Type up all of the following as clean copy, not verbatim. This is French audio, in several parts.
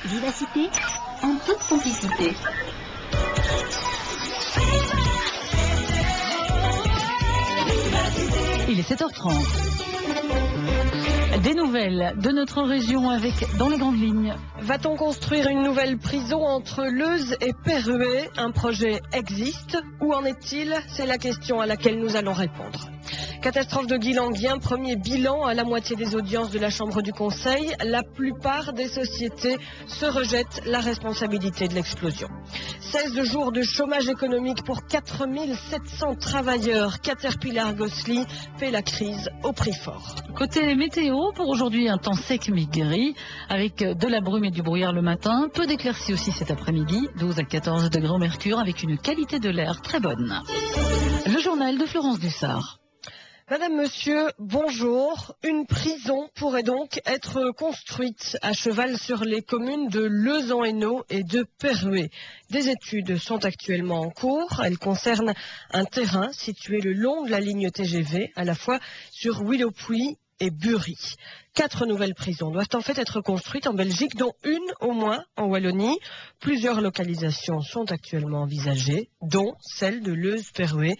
Vivacité en toute simplicité. Il est 7h30. Des nouvelles de notre région avec, dans les grandes lignes. Va-t-on construire une nouvelle prison entre Leuze et Perruet? Un projet existe. Où en est-il? C'est la question à laquelle nous allons répondre. Catastrophe de Guilanguien, premier bilan à la moitié des audiences de la Chambre du Conseil. La plupart des sociétés se rejettent la responsabilité de l'explosion. 16 jours de chômage économique pour 4700 travailleurs. Caterpillar Gosli fait la crise au prix fort. Côté météo, pour aujourd'hui, un temps sec mais gris, avec de la brume et du brouillard le matin. Peu d'éclaircies aussi cet après-midi, 12 à 14 degrés au mercure, avec une qualité de l'air très bonne. Le journal de Florence Dussart. Madame, monsieur, bonjour. Une prison pourrait donc être construite à cheval sur les communes de Leuze-en-Hainaut et de Perruet. Des études sont actuellement en cours. Elles concernent un terrain situé le long de la ligne TGV, à la fois sur Willaupuy et Bury. 4 nouvelles prisons doivent en fait être construites en Belgique, dont une au moins en Wallonie. Plusieurs localisations sont actuellement envisagées, dont celle de Leuze-Perruet.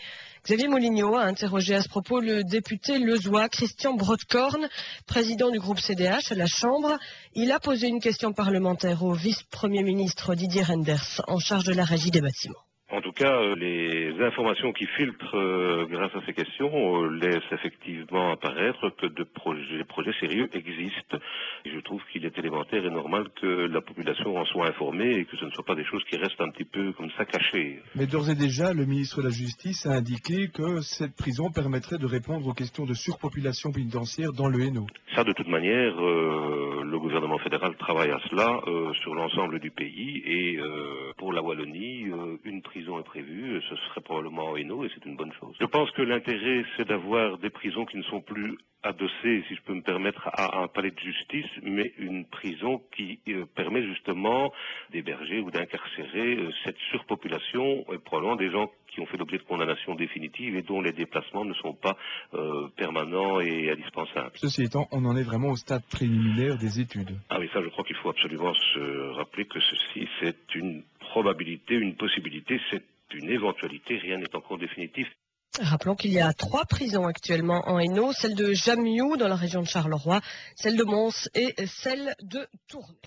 Xavier Moligno a interrogé à ce propos le député leuzois Christian Brodkorn, président du groupe CDH à la Chambre. Il a posé une question parlementaire au vice-premier ministre Didier Reynders, en charge de la régie des bâtiments. En tout cas, les informations qui filtrent grâce à ces questions laissent effectivement apparaître que des projets sérieux existent. Et je trouve qu'il est élémentaire et normal que la population en soit informée et que ce ne soit pas des choses qui restent un petit peu comme ça cachées. Mais d'ores et déjà, le ministre de la Justice a indiqué que cette prison permettrait de répondre aux questions de surpopulation pénitentiaire dans le Hainaut. Ça, de toute manière, le gouvernement fédéral travaille à cela sur l'ensemble du pays et pour la Wallonie, une prison est prévue, ce serait probablement en Hainaut et c'est une bonne chose. Je pense que l'intérêt, c'est d'avoir des prisons qui ne sont plus adossées, si je peux me permettre, à un palais de justice, mais une prison qui permet justement d'héberger ou d'incarcérer cette surpopulation, et probablement des gens qui ont fait l'objet de condamnations définitives et dont les déplacements ne sont pas permanents et indispensables. Ceci étant, on en est vraiment au stade préliminaire des études. Ah oui, ça je crois qu'il faut absolument se rappeler que ceci c'est une probabilité, une possibilité, c'est une éventualité, rien n'est encore définitif. Rappelons qu'il y a 3 prisons actuellement en Hainaut, celle de Jamiou dans la région de Charleroi, celle de Mons et celle de Tournai.